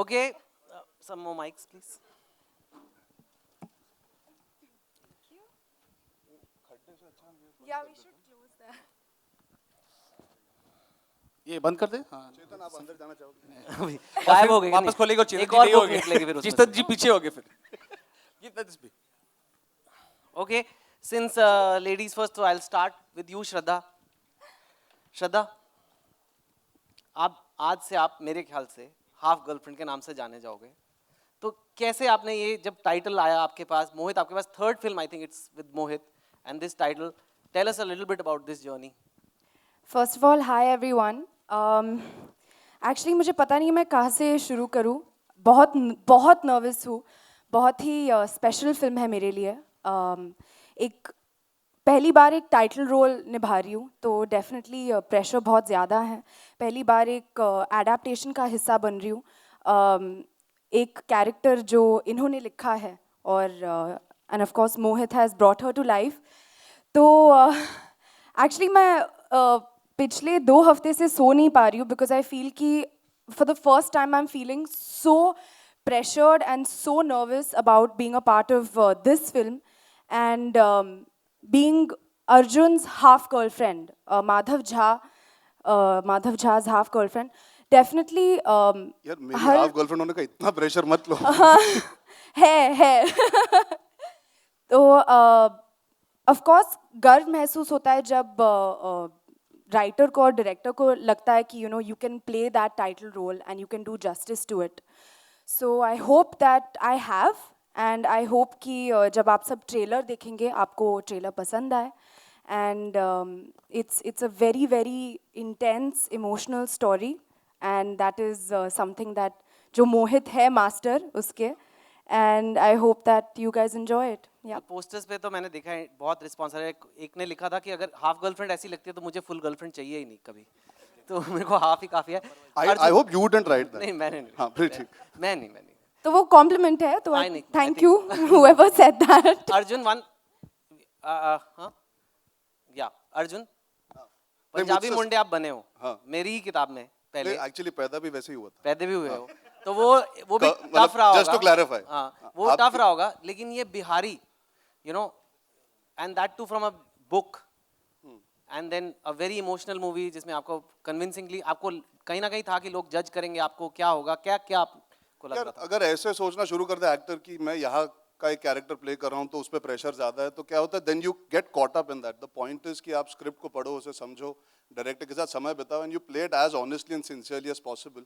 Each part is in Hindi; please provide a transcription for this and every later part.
Okay, some more mics, please. Yeah, we should close that. ये बंद कर दे। हाँ चेतन आप अंदर जाना चाहोगे? अभी गायब हो गए कि वापस नहीं? खोलेगा और चेतन एक जी और नहीं book होगे। निकलेगी फिर उसमें चेतन से। जी पीछे होगे फिर। Let this be. Okay, since ladies first, so I'll start with you, Shraddha. Shraddha, आप मेरे ख्याल से हाफ गर्लफ्रेंड के नाम से जाने जाओगे। तो कैसे आपने ये जब टाइटल आया आपके पास, मोहित आपके पास third film I think it's with Mohit and this title, tell us a little bit about this journey. First of all, hi everyone. Actually मुझे पता नहीं मैं कहाँ से शुरू करूँ. बहुत बहुत नर्वस हूँ. बहुत ही स्पेशल फिल्म है मेरे लिए. एक पहली बार एक टाइटल रोल निभा रही हूँ, तो डेफिनेटली प्रेशर बहुत ज़्यादा है. पहली बार एक एडाप्टेशन का हिस्सा बन रही हूँ. एक कैरेक्टर जो इन्होंने लिखा है और and of course Mohit has brought her to life. तो एक्चुअली मैं पिछले 2 हफ्ते से सो नहीं पा रही हूँ बिकॉज आई फील कि for the first time I am feeling so pressured and so nervous about being a part of this film and being Arjun's half girlfriend, Madhav Jha's half girlfriend. Definitely यार मेरी हाफ गर्लफ्रेंड होने का इतना प्रेशर मत लो। है तो ऑफ कोर्स गर्व महसूस होता है जब राइटर को और डायरेक्टर को लगता है कि you can play that title role and you can do justice to it. So I hope that I have and I hope कि जब आप सब ट्रेलर देखेंगे आपको ट्रेलर पसंद आए. And it's a very very intense emotional story and that is something that जो मोहित है मास्टर उसके, and I hope that you guys enjoy it. Yeah. Posters पे तो मैंने देखा है बहुत रिस्पॉन्स है। एक ने लिखा था कि अगर हाफ गर्लफ्रेंड ऐसी लगती है तो मुझे फुल गर्लफ्रेंड चाहिए ही नहीं कभी, तो मेरे को हाफ ही काफी है। I hope you wouldn't write that. नहीं मैंने नहीं, हाँ फिर ठीक। मैं नहीं तो वो कॉम्प्लीमेंट है, तो I नहीं, I thank think you whoever said that. Arjun one हाँ या अर्जुन पंजाबी मुझसे- मुंडे आप बने हो हाँ। मेरी ही किताब में पहले एक्चुअली पैदा भी वैसे ही हुआ था। पैदे भी हुए हो, तो वो भी मतलब टफ रहा होगा। just to clarify. हाँ, वो आप- टफ रहा होगा, लेकिन ये Bihari you know and that too from a book and then a very emotional movie जिसमें आपको कन्विंसिंगली आपको कहीं ना कहीं था कि लोग जज करेंगे आपको, क्या होगा, क्या क्या आपको लग यार रहा था? अगर ऐसे सोचना शुरू कर दे एक्टर कि मैं यहाँ का एक कैरेक्टर प्ले कर रहा हूँ तो उस पर प्रेशर ज्यादा है, तो क्या होता है then you get caught up in that. The point is कि आप स्क्रिप्ट को पढ़ो, उसे समझो, डायरेक्टर के साथ समय बिताओ and you play it as honestly and sincerely as possible.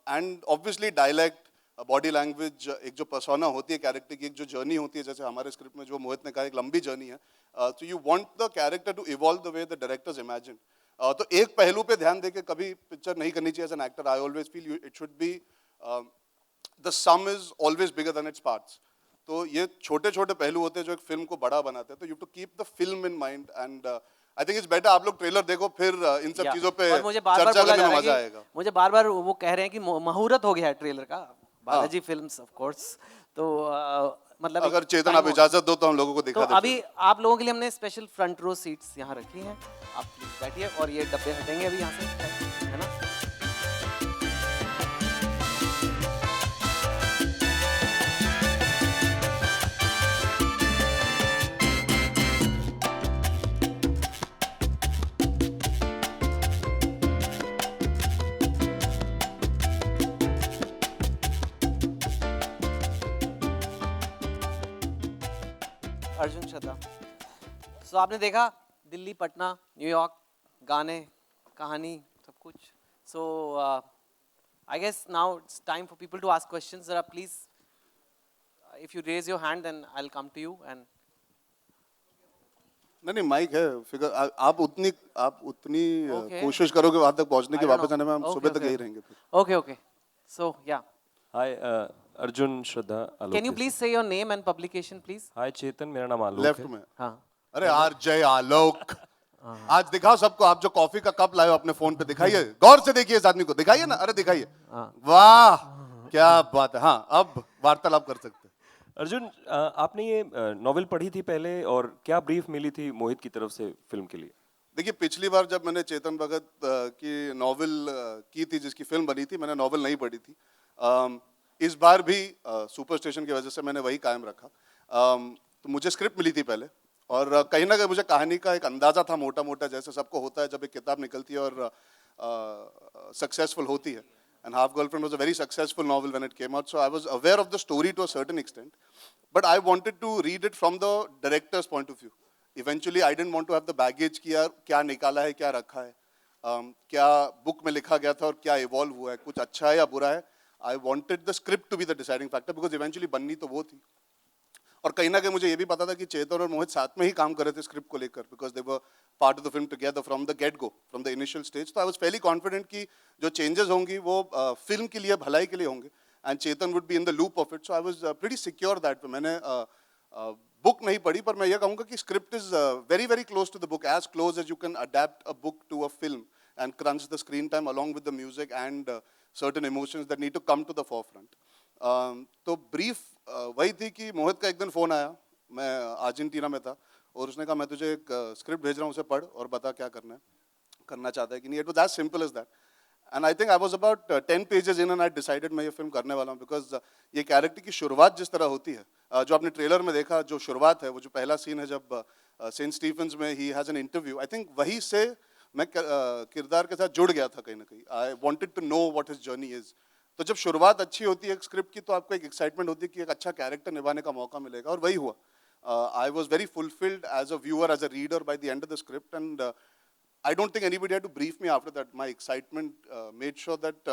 And obviously dialect, body language, एक जो पर्सोना होती है कैरेक्टर की, एक जो जर्नी होती है, जैसे हमारे स्क्रिप्ट में जो मोहित ने कहा एक लंबी जर्नी है, तो you want the character to evolve the way the directors imagine. तो एक पहलू पे ध्यान देके कभी पिक्चर नहीं करनी चाहिए as an actor. I always feel it should be the sum is always bigger than its parts. तो ये छोटे छोटे पहलू होते हैं जो एक फिल्म को बड़ा बनाते हैं, तो you to keep the film in mind and I think it's better आप लोग ट्रेलर देखो फिर इन सब या, चीजों पे और मुझे बार-बार चर्चा बोला करने जा में रहा मजा है आएगा. कि मुझे बार-बार वो कह रहे हैं कि मुहूर्त हो गया है ट्रेलर का, बालाजी फिल्म्स ऑफ कोर्स, तो मतलब अगर एक चेतन time आप होगा। इजाजत दो तो हम लोगों को तो दिखा देते अभी आप लोगों के लिए हमने स्पेशल फ्रंट रो सीट्स यहाँ रखी हैं, आप प्लीज बैठिए और ये डब्बे हटेंगे अभी यहाँ से, है ना? अर्जुन श्रद्धा, तो आपने देखा दिल्ली, पटना, न्यूयॉर्क, गाने, कहानी, सब कुछ. So I guess now it's time for people to ask questions. जरा please if you raise your hand then I will come to you and नहीं माइक है फिगर. आप उतनी Okay. कोशिश करोगे वहां तक पहुंचने की, I don't वापस know. आने में हम Okay, सुबह तक okay. यही रहेंगे फिर. Okay okay. So yeah hi Arjun, Shraddha, Alok. Can you please say your name and publication please? Hi Chetan, मेरा नाम आलोक लेफ्ट है. में. हाँ अरे आरजे आलोक, आज दिखाओ सबको. आप जो कॉफी का कप लाए हो अपने फोन पे दिखाइए, गौर से देखिए इस आदमी को, दिखाइए ना. अरे दिखाइए, वाह क्या बात है. हाँ अब वार्तालाप कर सकते हैं. अर्जुन, आपने ये नॉवेल पढ़ी थी पहले और क्या ब्रीफ मिली थी मोहित की तरफ से फिल्म के लिए? देखिए पिछली बार जब मैंने चेतन भगत की नॉवेल की थी जिसकी फिल्म बनी थी, मैंने नॉवेल नहीं पढ़ी थी. इस बार भी सुपर स्टेशन की वजह से मैंने वही कायम रखा। तो मुझे स्क्रिप्ट मिली थी पहले, और कहीं ना कहीं मुझे कहानी का एक अंदाजा था मोटा मोटा, जैसे सबको होता है जब एक किताब निकलती है और सक्सेसफुल होती है। And Half Girlfriend was a very successful novel when it came out, so I was aware of the story to a certain extent, but I wanted to read it from the director's point of view. Eventually I didn't want to have the baggage कि यार क्या निकाला है, क्या रखा है, क्या बुक में लिखा गया था और क्या इवॉल्व हुआ है, कुछ अच्छा है या बुरा है। I wanted the script to be the deciding factor, because eventually बननी तो वो थी। और कहीं ना कहीं मुझे ये भी पता था कि चेतन और मोहित साथ में ही काम कर रहे थे स्क्रिप्ट को लेकर, because they were part of the film together from the get go, from the initial stage. तो आई वाज फेयरली कॉन्फिडेंट कि जो चेंजेस होंगी वो फिल्म के लिए, भलाई के लिए होंगे, and Chetan would be in the loop of it. So I was pretty secure that. मैंने बुक नहीं पढ़ी, पर मैं ये कहूँगा कि script is very very close to the book, as close as you can adapt a book to a film and crunch the screen time along with the music and certain emotions that need to come to the forefront. तो ब्रीफ वही थी कि मोहित का एक दिन फ़ोन आया, मैं अर्जेंटीना में था, और उसने कहा मैं तुझे एक स्क्रिप्ट भेज रहा हूँ, उसे पढ़ और बता क्या करना है, करना चाहता है कि नहीं। It was as simple as that, and I think I was about 10 pages in and I decided मैं ये फिल्म करने वाला हूँ, बिकॉज ये कैरेक्टर की शुरुआत जिस तरह होती है, जो आपने ट्रेलर में देखा, जो शुरुआत है, वो जो पहला सीन है जब सेंट स्टीफेंस में he has an interview, I think वहीं से मैं किरदार के साथ जुड़ गया था कहीं ना कहीं। I wanted to know what his journey is. तो जब शुरुआत अच्छी होती है एक स्क्रिप्ट की, तो आपको एक एक्साइटमेंट होती है कि एक अच्छा कैरेक्टर निभाने का मौका मिलेगा, और वही हुआ। I was very fulfilled as a viewer, as a reader by the end of the script, and I don't think anybody had to brief me after that. My excitement made sure that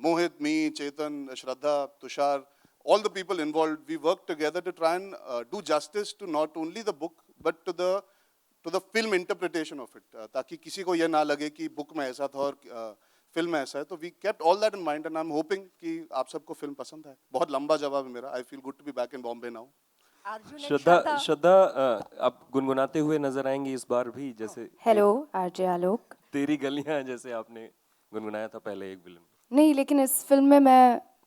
Mohit, me, Chetan, Shraddha, Tushar, all the people involved, we worked together to try and do justice to not only the book but to the film interpretation of it. ताकि किसी को ये ना लगे कि बुक में ऐसा था और फिल्म में ऐसा है। तो we kept all that in mind, and I'm hoping कि आप सबको फिल्म पसंद है। बहुत लंबा जवाब है मेरा। I feel good to be back in Bombay now. Arjun and Shraddha Shraddha आप गुनगुनाते हुए नजर आएंगी इस बार भी, जैसे हेलो आरजे आलोक। तेरी गलियां, जैसे आपने गुनगुनाया था पहले एक फिल्म में। नहीं, लेकिन इस फिल्म में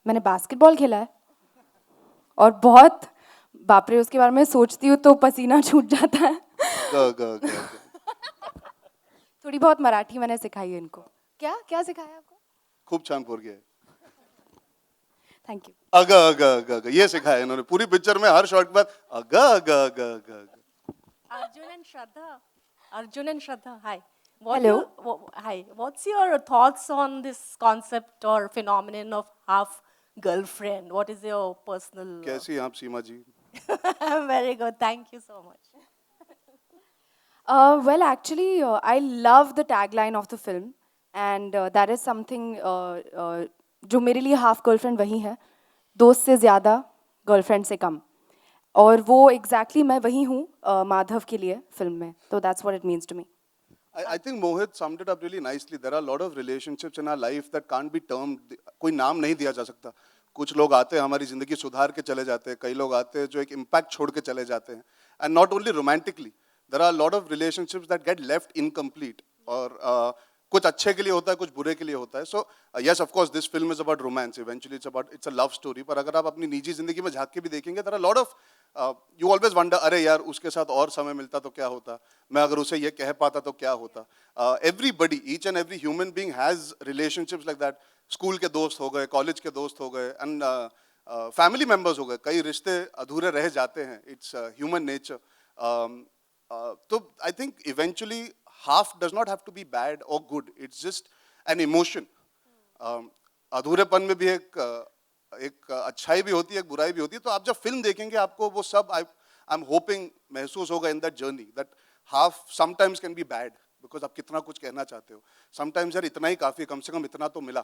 मैंने बास्केटबॉल खेला है, और बहुत, बाप रे, उसके बारे में सोचती हूँ तो पसीना छूट जाता है। थोड़ी बहुत मराठी मैंने सिखाई है इनको। क्या क्या सिखाया आपको? खूब छान पोरगी है। Thank you. अग अग अग अग ये सिखाया इन्होंने पूरी पिक्चर में, हर शॉट के बाद अग अग अग अग अग। Arjun and Shraddha, hi. Hello. Hi. What's your thoughts on this concept or phenomenon of half girlfriend? What is your personal? कैसी हैं आप सीमा जी? Very good. Thank you so much. Well, actually, I love the tagline of the film, and that is something जो मेरे लिए हाफ गर्लफ्रेंड वही है, दोस्त से ज़्यादा, गर्लफ्रेंड से कम, और वो एग्जैक्टली मैं वही हूँ माधव के लिए फिल्म में। तो that's what it means to me. I think Mohit summed it up really nicely. There are a lot of relationships in our life that can't be termed. कोई नाम नहीं दिया जा सकता। कुछ लोग आते हैं हमारी जिंदगी सुधार के चले जाते हैं, कई लोग आते हैं जो एक इम्पैक्ट छोड़ के चले जाते हैं, and not only romantically. There are a lot of relationships that get left incomplete. और कुछ अच्छे के लिए होता है, कुछ बुरे के लिए होता है। So yes, of course, this film is about romance. Eventually, it's a love story. पर अगर आप अपनी निजी जिंदगी में झांक के भी देखेंगे, there are a lot of you always wonder, अरे यार उसके साथ और समय मिलता तो क्या होता, मैं अगर उसे ये कह पाता तो क्या होता। Everybody, each and every human being has relationships like that. School के दोस्त हो गए, कॉलेज के दोस्त हो गए, एंड फैमिली मेंबर्स हो गए, कई रिश्ते अधूरे रह जाते हैं। It's human nature. तो I think eventually half does not have to be bad or good. It's just an emotion. अधूरेपन में भी एक अच्छाई भी होती है, एक बुराई भी होती है। तो आप जब फिल्म देखेंगे आपको वो सब आई एम होपिंग महसूस होगा in that journey, that half sometimes can be bad, because आप कितना कुछ कहना चाहते हो। समटाइम्स यार इतना ही काफी, कम से कम इतना तो मिला।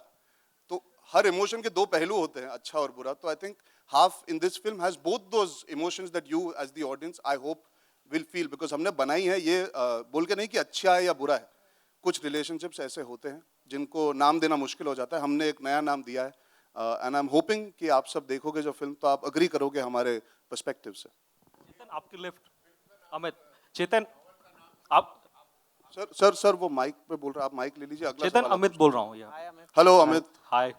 तो हर इमोशन के दो पहलू होते हैं, अच्छा और बुरा। तो I think half in this film has both those emotions that you as the audience I hope will feel, because हमने बनाई है ये बोल के नहीं कि अच्छा है या बुरा है। कुछ रिलेशनशिप्स ऐसे होते हैं जिनको नाम देना मुश्किल हो जाता है, हमने एक नया नाम दिया है, एंड आई एम होपिंग कि आप सब देखोगे जो फिल्म तो आप अग्री करोगे हमारे पर्सपेक्टिव से। चेतन आपके लेफ्ट, अमित। चेतन आप, सर वो माइक पे बोल रहे हैं, आप माइक ले लीजिए। अगला चेतन सवाल आप अमित बोल रहा हूँ यार। हेलो अमित, हाय।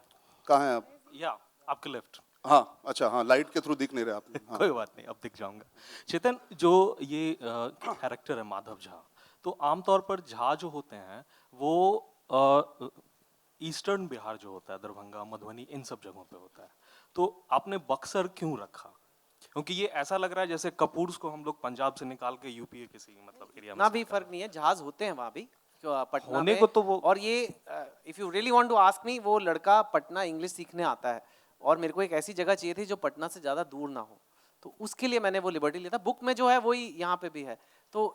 कहाँ हैं आप? या आपके लेफ्ट। हाँ अच्छा, हाँ लाइट के थ्रू दिख नहीं रहे आप। हाँ। कोई बात नहीं, अब दिख जाऊंगा। चेतन, जो ये कैरेक्टर है माधव झा, तो आमतौर पर झा जो होते हैं वो ईस्टर्न बिहार जो होता है, दरभंगा, मधुबनी, इन सब जगहों पे होता है, तो आपने बक्सर क्यों रखा? क्योंकि ये ऐसा लग रहा है जैसे कपूर्स को हम लोग पंजाब से निकाल के यूपी के किसी मतलब एरिया में ना set भी कर रहे फर्क नहीं है, जहाज होते हैं वहाँ भी पटना होने में। को तो वो- और ये if you really want to ask me, वो लड़का पटना इंग्लिश सीखने आता है और मेरे को एक ऐसी जगह चाहिए थी जो पटना से ज़्यादा दूर ना हो, तो उसके लिए मैंने वो लिबर्टी लिया था। बुक में जो है वही यहाँ पे भी है, तो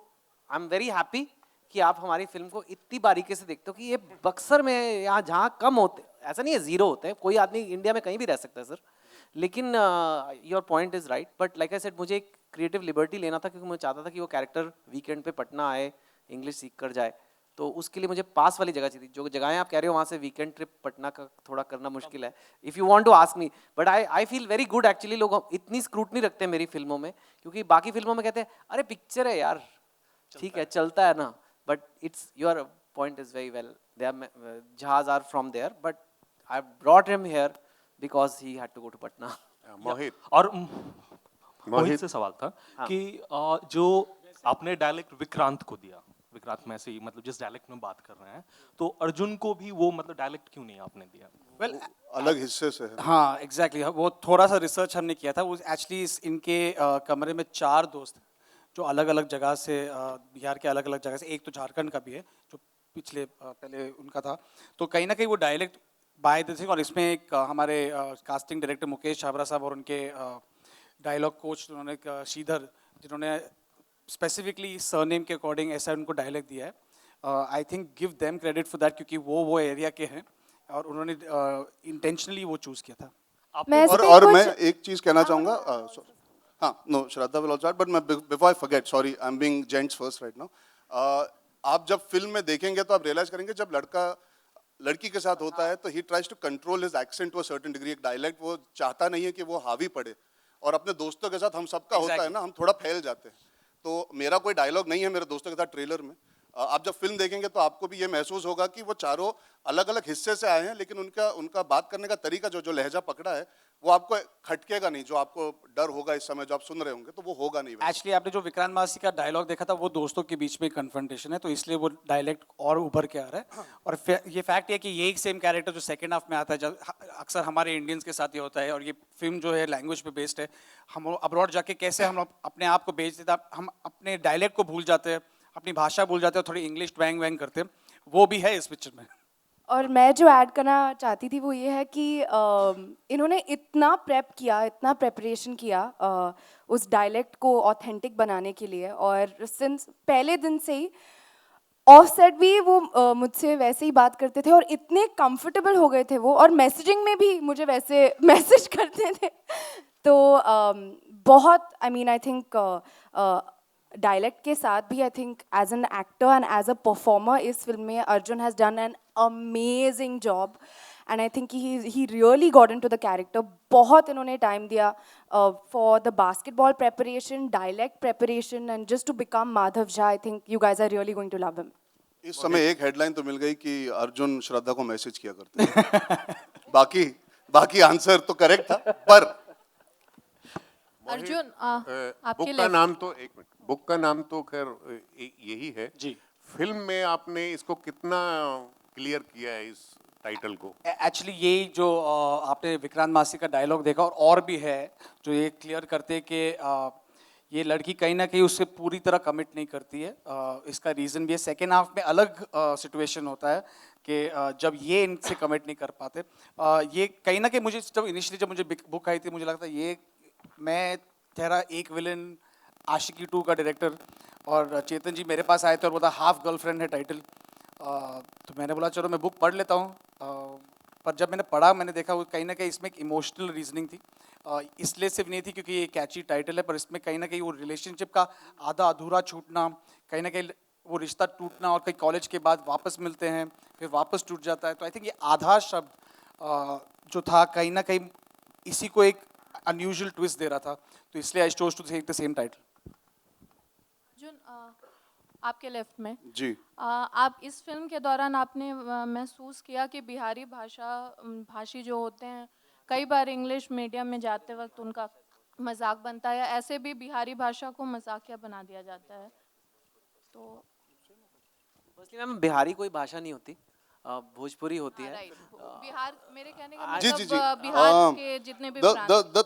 आई एम वेरी हैप्पी कि आप हमारी फिल्म को इतनी बारीकी से देखते हो कि ये बक्सर में यहाँ जहाँ कम होते, ऐसा नहीं है जीरो होते हैं, कोई आदमी इंडिया में कहीं भी रह सकता है सर, लेकिन your point is right. But like I said, मुझे एक क्रिएटिव लिबर्टी लेना था क्योंकि मैं चाहता था कि वो कैरेक्टर वीकेंड पे पटना आए, इंग्लिश सीख कर जाए, तो उसके लिए मुझे पास वाली जगह चाहिए थी। जो जगहें आप कह रहे हो वहाँ से वीकेंड ट्रिप पटना का थोड़ा करना मुश्किल है, if you want to ask me. But I feel very good actually, लोग इतनी स्क्रूटनी रखते हैं मेरी फिल्मों में, क्योंकि बाकी फिल्मों में कहते हैं अरे पिक्चर है यार, ठीक है चलता है ना, but it's your point is very well, they are जहाज are from there, but I brought him here because he had to go to Patna. Mohit, और मोहित से सवाल था हाँ। कि जो आपने डायलेक्ट विक्रांत को दिया, विक्रांत में से ही मतलब जिस डायलेक्ट में बात कर रहे हैं, तो अर्जुन को भी वो मतलब डायलेक्ट क्यों नहीं आपने दिया? वेल अलग हिस्से से है। हाँ एग्जैक्टली वो थोड़ा सा रिसर्च हमने किया था। वो एक्चुअली इनके कमरे में 4 दोस्त हैं जो अलग अलग जगह से बिहार के अलग अलग जगह से, एक तो झारखंड का भी है जो पिछले पहले उनका था, तो कहीं ना कहीं वो डायलेक्ट बाय द थिंग। और इसमें एक हमारे कास्टिंग डायरेक्टर मुकेश छाबरा साहब और उनके डायलॉग कोच उन्होंने श्रीधर, जिन्होंने स्पेसिफिकली सरनेम के अकॉर्डिंग ऐसा उनको डायलॉग दिया है। I think give them credit for that, क्योंकि वो एरिया के हैं और उन्होंने इंटेंशनली वो चूज़ किया था। मैं इस पे और कुछ- मैं एक चीज कहना चाहूंगा, हाँ no Shraddha will also, but मैं before I forget, sorry I am being gents first right now. आप जब फिल्म में देखेंगे तो आप रियलाइज करेंगे जब लड़का लड़की के साथ होता है तो he tries to control his accent to a certain degree. एक डायलेक्ट वो चाहता नहीं है कि वो हावी पड़े, और अपने दोस्तों के साथ हम सबका होता है ना, हम थोड़ा फैल जाते हैं। तो मेरा कोई डायलॉग नहीं है मेरे दोस्तों के साथ ट्रेलर में। आप जब फिल्म देखेंगे तो आपको भी ये महसूस होगा कि वो चारों अलग अलग हिस्से से आए हैं, लेकिन उनका बात करने का तरीका, जो लहजा पकड़ा है, वो आपको खटकेगा नहीं। जो आपको डर होगा इस समय जो आप सुन रहे होंगे, तो वो होगा नहीं वैसे। एक्चुअली आपने जो विक्रांत मासी का डायलॉग देखा था वो दोस्तों के बीच में कन्फ्रंटेशन है, तो इसलिए वो डायलेक्ट और उभर के आ रहा है। और ये फैक्ट है कि ये एक सेम कैरेक्टर जो सेकंड हाफ में आता है, जब अक्सर हमारे इंडियंस के साथ ही होता है, और ये फिल्म जो है लैंग्वेज पे बेस्ड है। हम अब्रॉड जाके कैसे हम अपने आप को बेच देते हैं, हम अपने डायलेक्ट को भूल जाते हैं, अपनी भाषा भूल जाते हैं, थोड़ी इंग्लिश ट्वैंग वैंग करते हैं, वो भी है इस पिक्चर में। और मैं जो ऐड करना चाहती थी वो ये है कि इन्होंने इतना प्रेप किया, इतना प्रेपरेशन किया उस डायलेक्ट को ऑथेंटिक बनाने के लिए, और सिंस पहले दिन से ही ऑफ सेट भी वो मुझसे वैसे ही बात करते थे और इतने कंफर्टेबल हो गए थे वो, और मैसेजिंग में भी मुझे वैसे मैसेज करते थे। तो बहुत I mean I think dialect के साथ भी I think as an actor and as a performer इस फिल्म में Arjun has done an amazing job, and I think he really got into the character. बहुत इन्होंने टाइम दिया for the basketball preparation, dialect preparation, and just to become Madhav Jha. I think you guys are really going to love him. इस समय एक हेडलाइन तो मिल गई कि अर्जुन श्रद्धा को मैसेज किया करते हैं। बाकी आंसर तो करेक्ट था, पर मोहित, अर्जुन, आपके बुक का left- नाम तो एक मिनट, बुक का नाम तो खैर यही है जी। फिल्म में आपने इसको कितना क्लियर किया है इस टाइटल को? एक्चुअली ये जो आपने विक्रांत मासी का डायलॉग देखा और भी है जो ये क्लियर करते कि ये लड़की कहीं ना कहीं उससे पूरी तरह कमिट नहीं करती है। इसका रीज़न भी है, सेकेंड हाफ में अलग सिचुएशन होता है कि जब ये इनसे कमिट नहीं कर पाते। ये कहीं ना कहीं मुझे जब मुझे बुक आई थी, मुझे लगता ये मैं ठहरा एक विलन आशिकी 2 का डायरेक्टर, और चेतन जी मेरे पास आए थे और बोला हाफ गर्लफ्रेंड है टाइटल। तो मैंने बोला चलो मैं बुक पढ़ लेता हूँ। पर जब मैंने पढ़ा, मैंने देखा वो कहीं ना कहीं इसमें एक इमोशनल रीजनिंग थी। इसलिए सिर्फ नहीं थी क्योंकि ये कैची टाइटल है, पर इसमें कहीं ना कहीं वो रिलेशनशिप का आधा अधूरा छूटना, कहीं ना कहीं वो रिश्ता टूटना, और कहीं कॉलेज के बाद वापस मिलते हैं फिर वापस टूट जाता है। तो आई थिंक ये आधा शब्द जो था कहीं ना कहीं इसी को एक अनयूजुअल ट्विस्ट दे रहा था, तो इसलिए I chose to take the same title. Arjun, आपके लेफ्ट में जी आप इस फिल्म के दौरान आपने महसूस किया कि बिहारी भाषी जो होते हैं कई बार इंग्लिश मीडियम में जाते वक्त उनका मजाक बनता है, या ऐसे भी बिहारी भाषा को मजाकिया बना दिया जाता है? तो फर्स्टली मैम, बिहारी कोई भाषा नहीं होती। भोजपुरी होती है। राइट, बिहार, मेरे कहने का हाँ, जी, मतलब जी, जी। बिहार के जितने भी प्रांत, the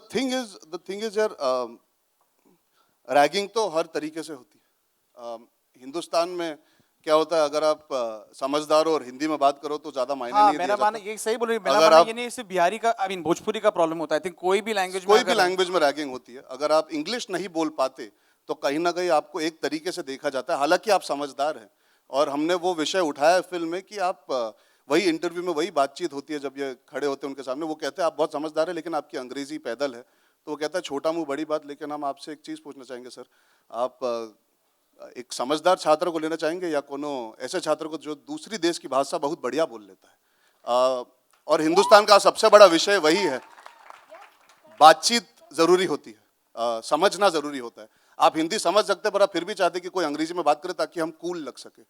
thing is यार, रैगिंग तो हर तरीके से होती है। हिंदुस्तान में क्या होता है, अगर आप समझदार हो और हिंदी में बात करो तो ज्यादा मायने हाँ नहीं मेरा दिया मानना जाता। ये सही बोल रही मेरा अगर मानना आप- ये नहीं सिर्फ बिहारी का आई मीन भोजपुरी का प्रॉब्लम होता है। आई थिंक कोई भी लैंग्वेज कोई भी लैंग्वेज में रैगिंग होती है। अगर आप इंग्लिश नहीं बोल पाते तो कहीं ना कहीं आपको एक तरीके से देखा जाता है, हालांकि आप समझदार हैं। और हमने वो विषय उठाया है फिल्म में कि आप वही इंटरव्यू में वही बातचीत होती है जब ये खड़े होते हैं उनके सामने, वो कहते हैं आप बहुत समझदार है लेकिन आपकी अंग्रेजी पैदल है। तो वो कहता है छोटा मुंह बड़ी बात, लेकिन हम आपसे एक चीज़ पूछना चाहेंगे सर, आप एक समझदार छात्र को लेना चाहेंगे या कोनो ऐसे छात्र को जो दूसरी देश की भाषा बहुत बढ़िया बोल लेता है? और हिंदुस्तान का सबसे बड़ा विषय वही है, बातचीत जरूरी होती है, समझना जरूरी होता है। आप हिंदी समझ सकते हैं पर आप फिर भी चाहते कि कोई अंग्रेजी में बात करे ताकि हम कूल लग सके।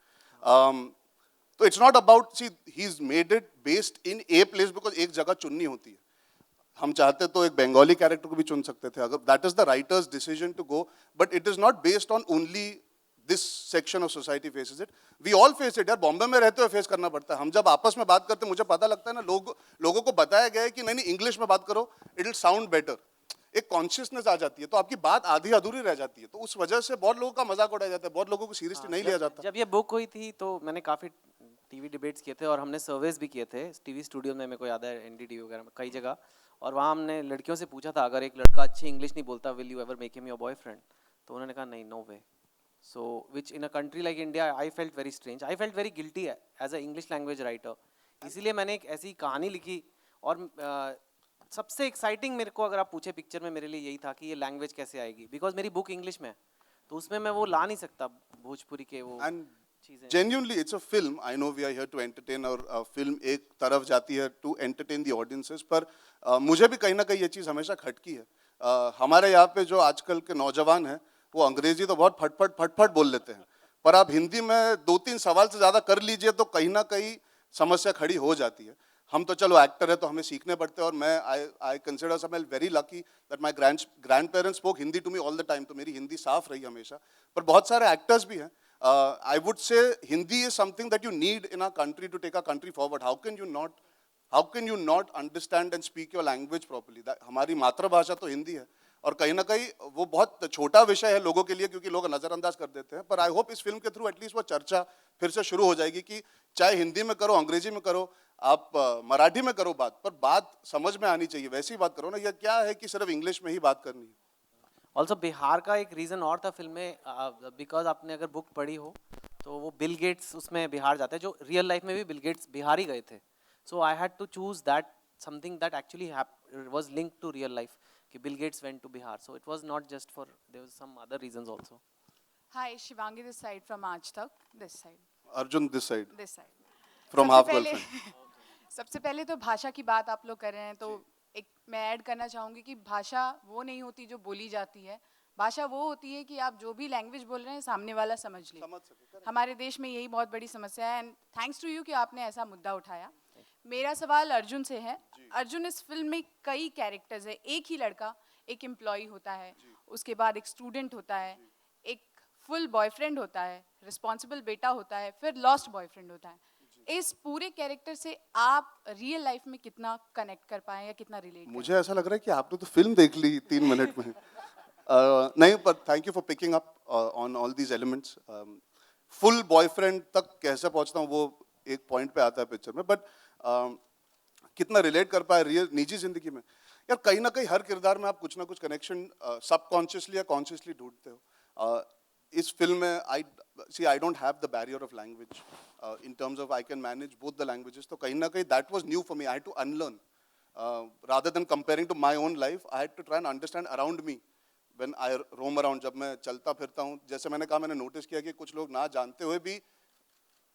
तो it's not about, see he is made it based in a place, because एक जगह चुननी होती है। हम चाहते तो एक बंगाली कैरेक्टर को भी चुन सकते थे, अगर that is the writer's decision to go, but it is not based on only this section of society faces it, we all face it. यार बॉम्बे में रहते हुए फेस करना पड़ता है। हम जब आपस में बात करते हैं मुझे पता लगता है ना, लोगों को बताया गया है कि नहीं इंग्लिश में बात करो, इट विल साउंड बेटर। एक कॉन्शियसनेस आ जाती है तो आपकी बात आधी अधूरी रह जाती है, तो उस वजह से बहुत लोगों का मजाक उड़ाया जाता है, बहुत लोगों को सीरियसली नहीं लिया जाता। जब ये बुक हुई थी तो मैंने काफ़ी टीवी डिबेट्स किए थे और हमने सर्वेस भी किए थे टीवी स्टूडियो में, मेरे को याद है एनडीटीवी वगैरह में कई जगह। और वहाँ हमने लड़कियों से पूछा था अगर एक लड़का अच्छी इंग्लिश नहीं बोलता will you ever make him your boyfriend, तो उन्होंने कहा नहीं, no way. So which in a country like India I felt very strange, I felt very guilty as a English language writer. इसीलिए मैंने एक ऐसी कहानी लिखी और सबसे एक्साइटिंग मेरे को अगर आप पूछे पिक्चर में मेरे लिए यही था कि ये लैंग्वेज कैसे आएगी, बिकॉज मेरी बुक इंग्लिश में है तो उसमें मैं वो ला नहीं सकता भोजपुरी के वो And चीज़ें। genuinely it's a film, I know we are here to entertain, और फिल्म एक तरफ जाती है to entertain the audiences, पर मुझे भी कहीं ना कहीं ये चीज़ हमेशा खटकी है। हमारे यहाँ पे जो आजकल के नौजवान हैं वो अंग्रेजी तो बहुत फटफट बोल लेते हैं, पर आप हिंदी में 2-3 सवाल से ज़्यादा कर लीजिए तो कहीं ना कहीं समस्या खड़ी हो जाती है। हम तो चलो एक्टर है तो हमें सीखने पड़ते हैं, और मैं I consider some very lucky that my grand parents spoke Hindi to me all the time, तो मेरी हिंदी साफ रही हमेशा। पर बहुत सारे एक्टर्स भी हैं, I would say Hindi is something that you need in a country to take a country forward. How can you not understand and speak your language properly? हमारी मातृभाषा तो हिंदी है, और कहीं ना कहीं वो बहुत छोटा विषय है लोगों के लिए क्योंकि लोग नजरअंदाज कर देते हैं। पर आई होप इस फिल्म के थ्रू एटलीस्ट वो चर्चा फिर से शुरू हो जाएगी कि चाहे हिंदी में करो, अंग्रेजी में करो, आप मराठी में करो बात, पर बात समझ में आनी चाहिए, वैसी बात करो ना। यह क्या है कि सिर्फ इंग्लिश में ही बात करनी है। ऑल्सो बिहार का एक रीज़न और था फिल्म में, बिकॉज आपने अगर बुक पढ़ी हो तो वो बिल गेट्स उसमें बिहार जाते हैं, जो रियल लाइफ में भी बिल गेट्स बिहार ही गए थे। So I had to choose that something that actually was linked to real life, कि Bill Gates went to Bihar, so it was not just for, there was some other reasons also. Hi, Shivangi this side from Aaj Tak, this side, Arjun this side this side. From सबसे हाफ पहले- गर्लफ्रेंड। सबसे पहले तो भाषा की बात आप लोग कर रहे हैं, तो एक मैं ऐड करना चाहूँगी कि भाषा वो नहीं होती जो बोली जाती है, भाषा वो होती है कि आप जो भी लैंग्वेज बोल रहे हैं सामने वाला समझ ले। हमारे देश में यही बहुत बड़ी समस्या है, एंड थैंक्स टू यू कि आपने ऐसा मुद्दा उठाया। मेरा सवाल अर्जुन से है। अर्जुन, इस फिल्म में कई कैरेक्टर्स है, एक ही लड़का, एक एम्प्लॉय होता है, उसके बाद एक स्टूडेंट होता है, एक फुल बॉयफ्रेंड होता है, रिस्पॉन्सिबल बेटा होता है, फिर लॉस्ट बॉयफ्रेंड होता है। इस पूरे कैरेक्टर से आप रियल लाइफ में कितना कनेक्ट कर पाए या कितना रिलेट? मुझे ऐसा लग रहा है कि आपने तो फिल्म देख ली 3 मिनट में। नहीं, पर thank you for picking up on all these elements. Full boyfriend तक कैसे पहुंचता हूँ वो एक पॉइंट पे आता है पिक्चर में, बट कितना रिलेट कर पाए रियल निजी जिंदगी में। यार कहीं ना कहीं हर किरदार में आप कुछ ना कुछ कनेक्शन सबकॉन्शियसली या कॉन्शियसली ढूंढते हो। इस फिल्म में I don't have the barrier of language in terms of I can manage both the languages, तो कहीं ना कहीं that was new for me. I had to unlearn rather than comparing to my own life. I had to try and understand around me when I roam around. जब मैं चलता फिरता हूँ, जैसे मैंने कहा, मैंने नोटिस किया कि कुछ लोग ना जानते हुए भी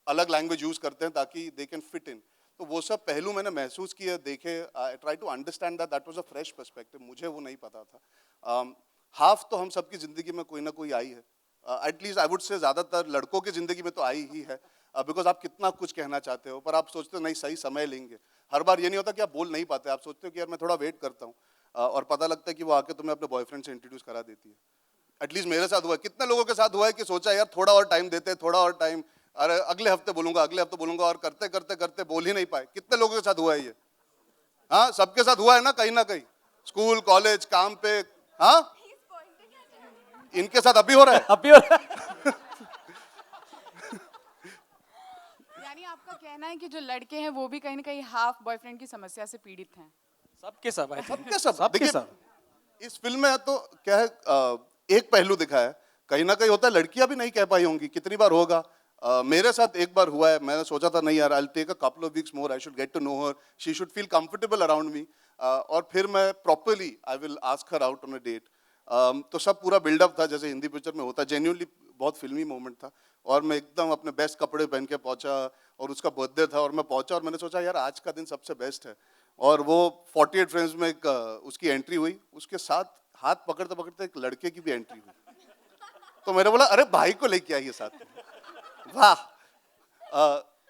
अलग लैंग्वेज यूज करते हैं ताकि दे कैन फिट इन, तो वो सब पहलू मैंने महसूस किए, देखे। I try to understand that was a fresh perspective, मुझे वो नहीं पता था। हाफ तो हम सबकी जिंदगी में कोई ना कोई आई है, एटलीस्ट आई वुड से ज़्यादातर लड़कों की ज़िंदगी में तो आई ही है, बिकॉज आप कितना कुछ कहना चाहते हो पर आप सोचते हो नहीं सही समय लेंगे। हर बार ये नहीं होता कि आप बोल नहीं पाते, आप सोचते हो कि यार मैं थोड़ा वेट करता हूँ, और पता लगता है कि वो आके तुम्हें अपने बॉयफ्रेंड से इंट्रोड्यूस करा देती है। एटलीस्ट मेरे साथ हुआ है, कितने लोगों के साथ हुआ है कि सोचा यार थोड़ा और टाइम देते, थोड़ा और टाइम अरे अगले हफ्ते बोलूंगा और करते करते करते बोल ही नहीं पाए। कितने लोगों के साथ हुआ है ये? हाँ, सबके साथ हुआ है ना, कहीं ना कहीं, स्कूल कॉलेज काम पे। हाँ, इनके साथ अभी हो रहा है। अभी यानी आपका कहना है कि जो लड़के हैं वो भी कहीं ना कहीं हाफ बॉयफ्रेंड की समस्या से पीड़ित हैं। सबके सब I think। सबके सब सबके देखिए, सब इस फिल्म में तो क्या है, एक पहलू दिखा है, कहीं ना कहीं होता है लड़कियां भी नहीं कह पाई होंगी, कितनी बार होगा। मेरे साथ एक बार हुआ है, मैंने सोचा था नहीं यार, I will take a couple of weeks more, I should get to know her, she should feel comfortable around me, और फिर मैं properly I will ask her out on a date. तो सब पूरा बिल्डअप था जैसे हिंदी पिक्चर में होता है, जेन्युइनली बहुत फिल्मी मोमेंट था, और मैं एकदम अपने बेस्ट कपड़े पहन के पहुंचा, और उसका बर्थडे था, और मैं पहुंचा और मैंने सोचा यार आज का दिन सबसे बेस्ट है, और वो 48 फ्रेम्स में एक उसकी एंट्री हुई, उसके साथ हाथ पकड़ते पकड़ते एक लड़के की भी एंट्री हुई, तो मैंने बोला अरे भाई को लेके आइए साथ में, वाह।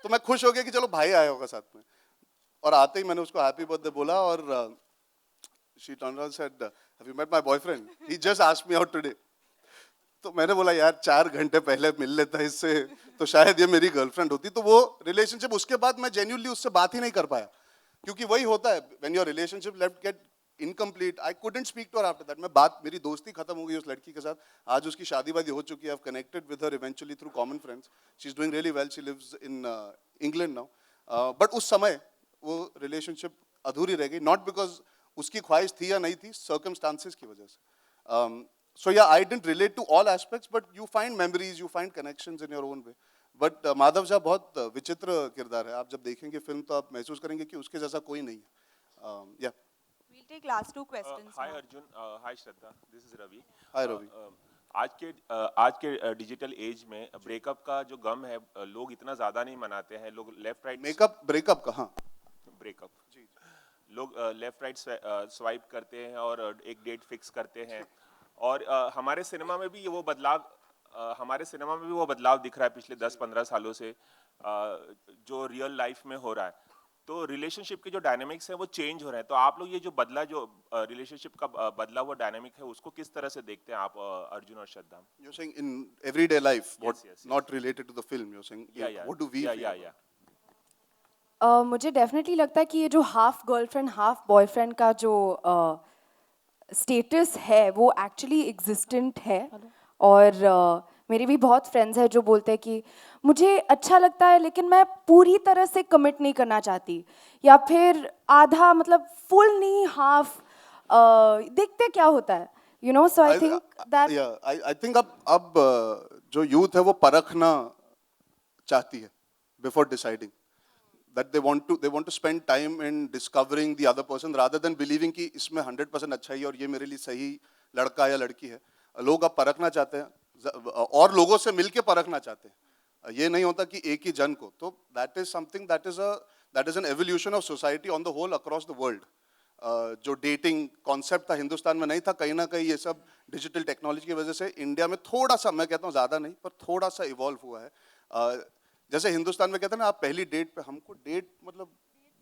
तो मैं खुश हो गया कि चलो भाई आया होगा साथ में, और आते ही मैंने उसको हैप्पी बर्थडे बोला, और she turned around said have you met my boyfriend, he just asked me out today. तो मैंने बोला यार 4 घंटे पहले मिल लेता इससे तो शायद ये मेरी गर्लफ्रेंड होती। तो वो रिलेशनशिप, उसके बाद मैं जेन्युइनली उससे बात ही नहीं कर पाया, क्योंकि वही होता है when your relationship left get incomplete, I couldn't speak to her after that. मैं बात, मेरी दोस्ती खत्म हो गई उस लड़की के साथ, आज उसकी शादी वादी हो चुकी है, I have connected with her eventually through common friends, she is doing really well, she lives in England now, but उस समय वो रिलेशनशिप अधूरी रह गई, नॉट बिकॉज उसकी ख्वाहिश थी या नहीं थी, सर्कमस्टांसेस की वजह से। So yeah, I didn't relate to all aspects, but you find memories, you find connections in your own way. But Madhav Jha बहुत विचित्र किरदार है, आप जब देखेंगे फिल्म तो आप महसूस करेंगे कि उसके जैसा कोई नहीं है। Yeah. We'll take last 2 questions. Hi now. Arjun, hi Shraddha, this is Ravi. Hi Ravi. आज के डिजिटल एज में ब्रेकअप का जो गम है, लोग इतना ज्यादा नहीं मनाते हैं, लोग लेफ्ट राइट मेकअप ब्रेकअप का, हाँ, ब्रेकअप, लोग लेफ्ट राइट स्वाइप करते हैं और एक डेट फिक्स करते हैं, और हमारे सिनेमा में भी वो बदलाव दिख रहा है पिछले 10-15 सालों से, जो रियल लाइफ में हो रहा है। तो रिलेशनशिप के जो डायनामिक्स है वो चेंज हो रहे हैं, तो आप लोग ये जो रिलेशनशिप का बदला हुआ डायनामिक है उसको किस तरह से देखते हैं आप, अर्जुन और श्रद्धा? you're saying in everyday life, what yes. not related to the film, you're saying, what do we feel? मुझे डेफिनेटली लगता है कि ये जो हाफ गर्लफ्रेंड हाफ बॉयफ्रेंड का जो स्टेटस है वो एक्चुअली एग्जिस्टेंट है, और मेरे भी बहुत फ्रेंड्स हैं जो बोलते हैं कि मुझे अच्छा लगता है लेकिन मैं पूरी तरह से कमिट नहीं करना चाहती, या फिर आधा, मतलब फुल नहीं, हाफ, देखते क्या होता है, you know. So I think that, Yeah, I think अब जो यूथ है वो परखना चाहती है before deciding, that they want to spend time in discovering the other person rather than believing कि इसमें 100% अच्छा ही है और ये मेरे लिए सही लड़का या लड़की है। लोग अब परखना चाहते हैं और लोगों से मिलके परखना चाहते हैं, ये नहीं होता कि एक ही जन को। तो that is something that is an evolution of society on the whole across the world. जो डेटिंग कॉन्सेप्ट था हिंदुस्तान में नहीं था, कहीं ना कहीं ये सब डिजिटल टेक्नोलॉजी की वजह से इंडिया में थोड़ा सा, मैं कहता हूँ ज़्यादा नहीं पर थोड़ा सा इवॉल्व हुआ है। जैसे हिंदुस्तान में कहते हैं ना, आप पहली डेट पे, हमको डेट मतलब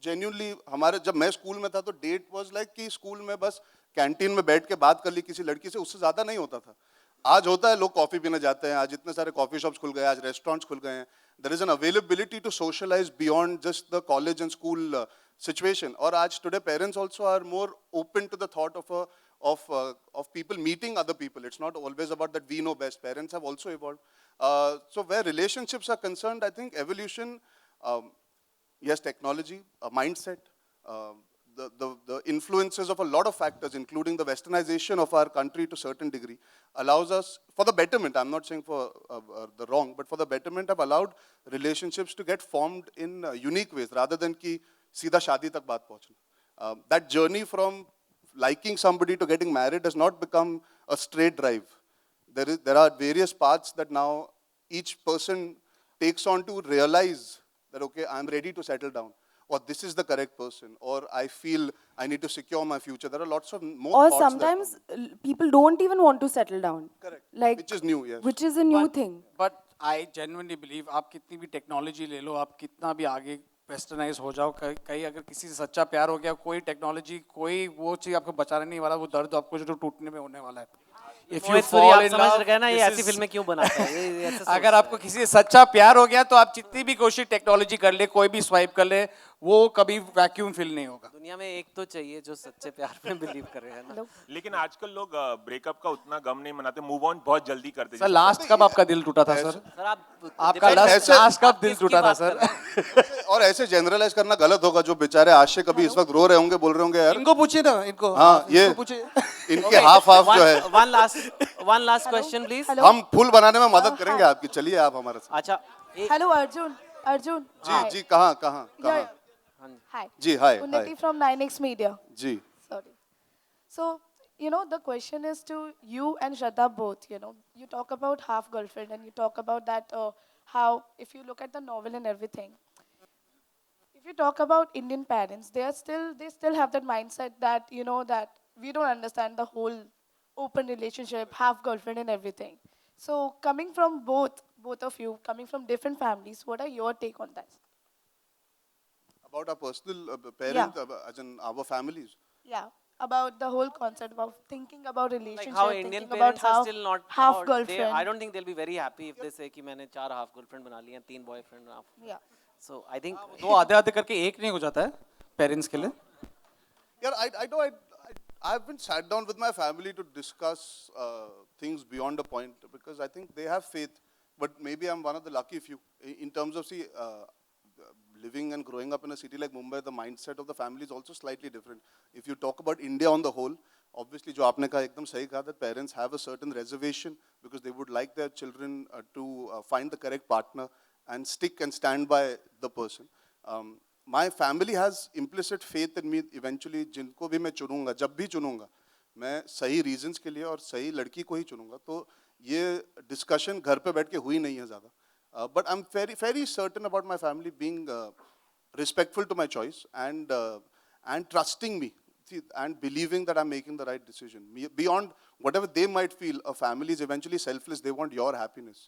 जेन्युइनली, हमारे जब मैं स्कूल में था तो डेट वाज लाइक कि स्कूल में बस कैंटीन में बैठ के बात कर ली किसी लड़की से, उससे ज़्यादा नहीं होता था। आज होता है, लोग कॉफ़ी पीने जाते हैं, आज इतने सारे कॉफ़ी शॉप्स खुल गए, आज रेस्टोरेंट्स खुल गए हैं, there is an availability to socialise beyond just the college and school situation. Or आज today parents also are more open to the thought of people meeting other people. It's not always about that we know best. Parents have also evolved. So where relationships are concerned, I think evolution, yes, technology, mindset, the influences of a lot of factors, including the westernization of our country to a certain degree, allows us, for the betterment, I'm not saying for the wrong, but for the betterment, have allowed relationships to get formed in unique ways rather than कि सीधा शादी तक बात पहुंचना। That journey from liking somebody to getting married has not become a straight drive. There are various paths that now each person takes on to realize that okay, I'm ready to settle down, or this is the correct person, or I feel I need to secure my future. There are lots of more or thoughts that sometimes come. people don't even want to settle down. Correct. Like, Which is new, yes. which is a new thing. But I genuinely believe, आप कितनी भी टेक्नोलॉजी ले लो, आप कितना भी आगे वेस्टर्नाइज हो जाओ, कहीं अगर किसी से सच्चा प्यार हो गया, कोई टेक्नोलॉजी, कोई वो चीज़ आपको बचाने नहीं वाला, वो दर्द आपको जो टूटने में होने वाला है। If you Mohit Suri fall आप in समझ love, रहे हैं ना, ये this ऐसी is- फिल्में क्यों बनाता है, ये ऐसे अगर सोचता आपको किसी से सच्चा प्यार हो गया तो आप जितनी भी कोशिश टेक्नोलॉजी कर ले, कोई भी स्वाइप कर ले, वो कभी वैक्यूम फिल नहीं होगा. है। दुनिया में एक तो चाहिए जो सच्चे प्यार में बिलीव करे, है ना? लेकिन आजकल लोग ब्रेकअप का उतना गम नहीं मनाते, मूव ऑन बहुत जल्दी करते सर लास्ट कब आपका दिल टूटा था सर? सर आप आपका depends- लास्ट कब आप दिल किसकी टूटा था बात सर? कर रहे हैं? और ऐसे जनरलाइज करना गलत होगा. जो बेचारे आशिक अभी इस वक्त रो रहे होंगे, बोल रहे होंगे यार इनको पूछिए ना, इनको. हाँ, ये- इनको पूछिए. इनके हाफ हाफ जो है. One last question, please. हम फुल बनाने में मदद करेंगे आपकी. चलिए आप हमारे साथ. अच्छा, एक Hello, Arjun. Arjun. जी जी कहाँ कहाँ कहाँ. Hi. Ji hi Unnati hi. from 9X Media. Ji. Sorry. So, the question is to you and Shraddha both, You talk about half girlfriend and you talk about that how, if you look at the novel and everything, if you talk about Indian parents, they still have that mindset that, that we don't understand the whole open relationship, half girlfriend and everything. So, coming from both of you, coming from different families, what are your take on that? About our personal parents, as in our families. Yeah, about the whole concept of thinking about like relationship, how thinking Indian about parents are how still not half about- girlfriend. I don't think they'll be very happy if they say कि मैंने 4 half girlfriend बना ली हैं, 3 boyfriend. Yeah. So I think दो आधे आधे करके एक नहीं हो जाता है पेरेंट्स के लिए? Yeah, I know. I've been sat down with my family to discuss things beyond a point because I think they have faith. But maybe I'm one of the lucky few in terms of living and growing up in a city like Mumbai. The mindset of the family is also slightly different. If you talk about India on the whole, obviously, जो आपने कहा एकदम सही कहा, that parents have a certain reservation because they would like their children to find the correct partner and stick and stand by the person. My family has implicit faith in me. Eventually, जिनको भी मैं चुनूंगा, जब भी चुनूंगा, मैं सही reasons के लिए और सही लड़की को ही चुनूंगा. तो ये discussion घर पे बैठ के हुई नहीं है ज़्यादा. But I'm very certain about my family being respectful to my choice and trusting me and believing that I'm making the right decision. Beyond whatever they might feel, a family is eventually selfless. They want your happiness.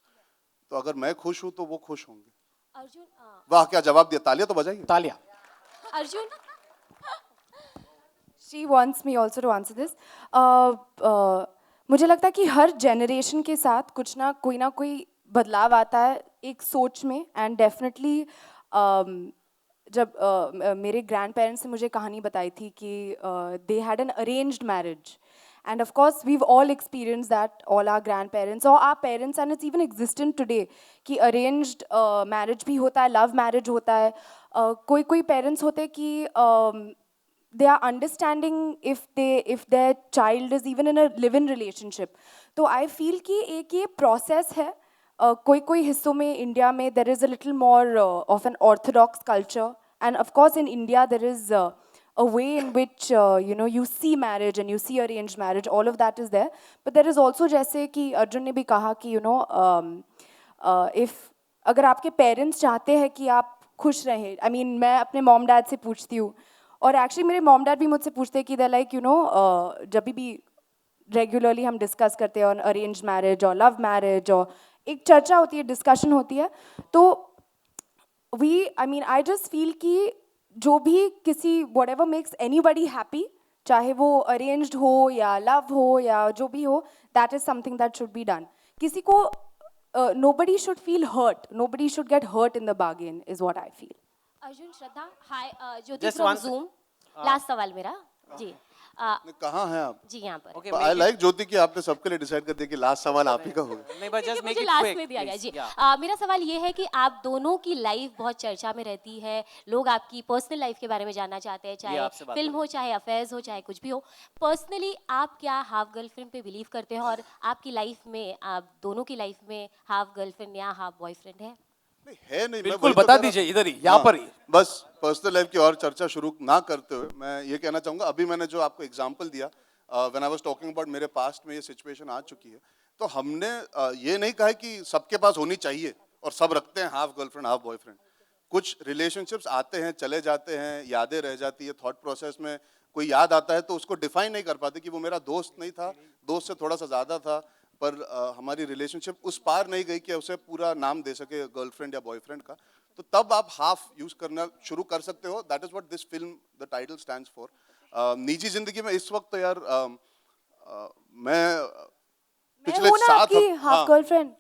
तो अगर मैं खुश हूँ तो वो खुश होंगे. अर्जुन वाह क्या जवाब दिया. तालियां तो बजाइए. तालियां. Arjun She wants me also to answer this. मुझे लगता है कि हर जनरेशन के साथ कुछ ना कोई बदलाव आता है एक सोच में एंड डेफिनेटली जब मेरे ग्रैंड पेरेंट्स ने मुझे कहानी बताई थी कि they had an arranged marriage and of course we've all experienced that, all our grandparents or our parents, and it's even existent today कि arranged marriage भी होता है, love marriage होता है. कोई parents होते हैं कि they are understanding if their child is even in a live-in relationship. तो I feel कि एक ये process है. कोई हिस्सों में इंडिया में there is a little more of an orthodox culture, and of course in India there is a way in which you see marriage and you see arranged marriage, all of that is there. But there is also, जैसे कि अर्जुन ने भी कहा कि if अगर आपके parents चाहते हैं कि आप खुश रहें, I mean मैं अपने mom dad से पूछती हूँ और actually मेरे mom dad भी मुझसे पूछते हैं कि they're like जब भी रेगुलरली हम डिस्कस करते हैं ऑन अरेंज मैरिज और लव मैरिज और एक चर्चा होती है, डिस्कशन होती है. तो आई जस्ट फील कि जो भी किसी whatever makes anybody happy, चाहे वो अरेंज्ड हो या लव हो या जो भी हो, that is something that should be done. किसी को nobody should feel hurt, nobody should get hurt in the bargain is what I feel. Arjun Shraddha hi Jyoti Just from one zoom. Last सवाल मेरा जी. कहाँ हैं आप? जी यहाँ पर. okay, आई लाइक ज्योति कि आपने सबके लिए डिसाइड कर दिया कि लास्ट सवाल आप ही का होगा. नहीं, but just क्योंकि make मुझे it लास्ट quick, में दिया गया please. जी. Yeah. मेरा सवाल ये है कि आप दोनों की लाइफ बहुत चर्चा में रहती है, लोग आपकी पर्सनल लाइफ के बारे में जानना चाहते हैं, चाहे आपसे बात फिल्म हो, चाहे अफेयर्स हो, चाहे कुछ भी हो. पर्सनली आप क्या हाफ गर्लफ्रेंड पे बिलीव करते हैं और आपकी लाइफ में, आप दोनों की लाइफ में हाफ गर्लफ्रेंड या हाफ बॉयफ्रेंड है? है नहीं. बिल्कुल बता दीजिए इधर ही, यहाँ पर ही. बस पर्सनल लाइफ की और चर्चा शुरू ना करते हुए मैं ये कहना चाहूँगा, अभी मैंने जो आपको एग्जांपल दिया, when I was talking about मेरे पास्ट में ये सिचुएशन आ चुकी है, तो हमने ये नहीं कहा कि सबके पास होनी चाहिए और सब रखते हैं हाफ गर्लफ्रेंड हाफ बॉयफ्रेंड. कुछ रिलेशनशिप्स आते हैं, चले जाते हैं, यादें रह जाती है. थॉट प्रोसेस में कोई याद आता है तो उसको डिफाइन नहीं कर पाते कि वो मेरा दोस्त नहीं था, दोस्त से थोड़ा सा ज़्यादा था, पर हमारी रिलेशनशिप उस पार नहीं गई कि उसे पूरा नाम दे सके गर्लफ्रेंड या बॉयफ्रेंड का. तो तब आप हाफ यूज करना शुरू कर सकते हो. That is what this film the title stands for. निजी जिंदगी में इस वक्त तो यार मैं पिछले हूँ ना 7 आपकी हाफ गर्लफ्रेंड।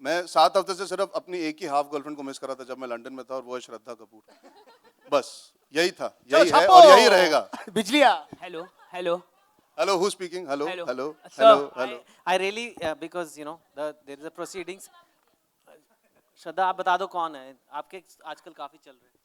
मैं 7 हफ्ते से सिर्फ अपनी एक ही हाफ गर्लफ्रेंड को मिस करा था जब मैं लंदन में था, और वो है श्रद्धा कपूर। बस यही था, यही है और यही रहेगा। बिजलिया। Hello, hello. Hello, who speaking? Hello Hello. Hello Sir, hello hello. I really because you know there is a proceedings. श्रद्धा आप बता दो कौन है, आपके आजकल काफी चल रहे हैं।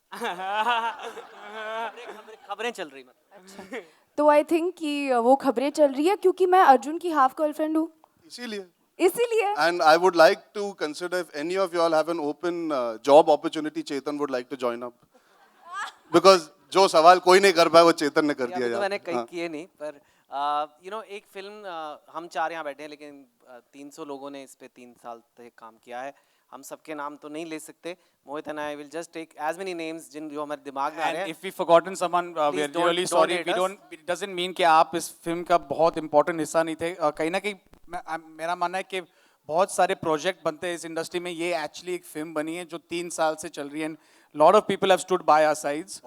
खबरें चल रही मतलब। तो आई थिंक कि वो खबरें चल रही है क्योंकि मैं अर्जुन की हाफ गर्लफ्रेंड हूँ, इसीलिए इसीलिए। And I would like to consider if any of you all have an open job opportunity, Chetan would like to join up. Because जो सवाल कोई नहीं कर पाया वो चेतन ने कर दिया अभी तो यार। मैंने कई हाँ। किए नहीं, पर यू नो एक फिल्म हम 4 यहाँ बैठे हैं, लेकिन 300 लोगों ने इस पे 3 साल तक काम किया है। हम सबके नाम तो नहीं ले सकते। Mohit and I will just take as many names जिन जो हमारे दिमाग में आ रहे And हैं। if we forgotten someone, we are don't- really don't sorry. hate We us. don't. It doesn't mean कि आप इस फिल्म का बहुत important हिस्सा नहीं थे। कहीं ना कहीं मेरा मानना है कि बहुत सारे प्रोजेक्ट बनते हैं इस इंडस्ट्री में, ये एक्चुअली एक फिल्म बनी है जो 3 साल से चल रही है। Lot of people have stood by our sides.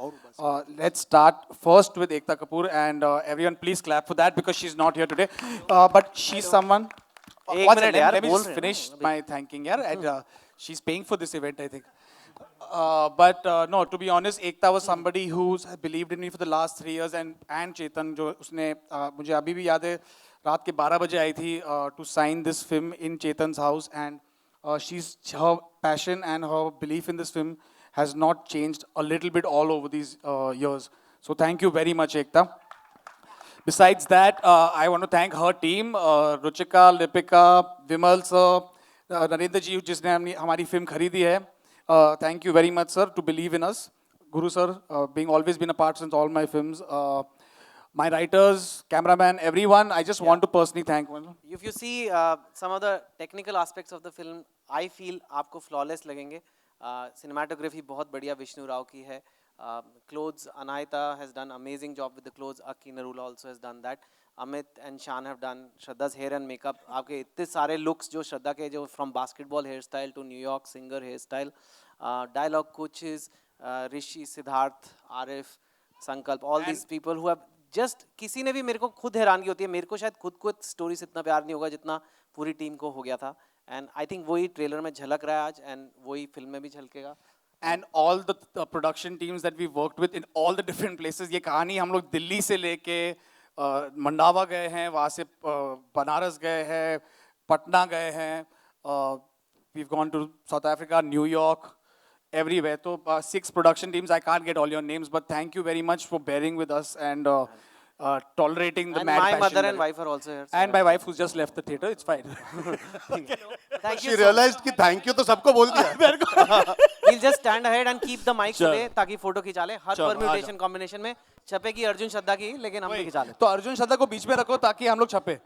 Let's start first with Ekta Kapoor, and everyone please clap for that because she's not here today. But she's someone. एक One मिनट second, यार, let me बोल just रहे हैं finish ना, my thanking here. And she's paying for this event, I think. But no, to be honest, Ekta was somebody who's believed in me for the last 3 years, and Chetan जो उसने मुझे अभी भी याद है रात के 12 बजे आई थी to sign this film in Chetan's house, and her passion and her belief in this film has not changed a little bit all over these years. So thank you very much, Ekta. Besides that, I want to thank her team, Ruchika, Lipika, Vimal sir, Narendra ji, जिसने हमारी फिल्म खरीदी है. Thank you very much, sir, to believe in us. Guru sir, being always been a part since all my films. My writers, cameraman, everyone, I just want to personally thank one. If you see some of the technical aspects of the film, I feel आपको flawless लगेंगे। Cinematography बहुत बढ़िया विष्णु राव की है। Clothes, Anahita has done amazing job with the clothes. Aki Narula also has done that. Amit and Shan have done Shraddha's hair and makeup. आपके इतने सारे looks जो श्रद्धा के जो from basketball hairstyle to New York singer hairstyle, dialogue coaches, Rishi, Siddharth, Arif, Sankalp, all these people who have just किसी ने भी मेरे को खुद हैरानगी होती है, मेरे को शायद खुद को स्टोरी से इतना प्यार नहीं होगा जितना पूरी टीम को हो गया था। एंड आई थिंक वही ट्रेलर में झलक रहा है आज, एंड वही फिल्म में भी झलकेगा। And all the production teams that we worked with in all the different places. ये कहानी हम लोग दिल्ली से लेके मंडावा गए हैं, वहाँ से बनारस गए हैं, पटना गए हैं, we've gone to South Africa, New York, everywhere. So 6 production teams. I can't get all your names, but thank you very much for bearing with us and tolerating the And mad my passion. mother that- and wife are also here. And my wife who's just left the theater. It's fine. Thank She you. realized कि thank you तो सबको बोल दिया। We'll just stand ahead and keep the mic Sure. today ताकि फोटो खिंचा ले। हर Sure, permutation combination में छपेगी अर्जुन श्रद्धा की, लेकिन हम भी खिंचा ले। तो अर्जुन श्रद्धा को बीच में रखो ताकि हम लोग छपे।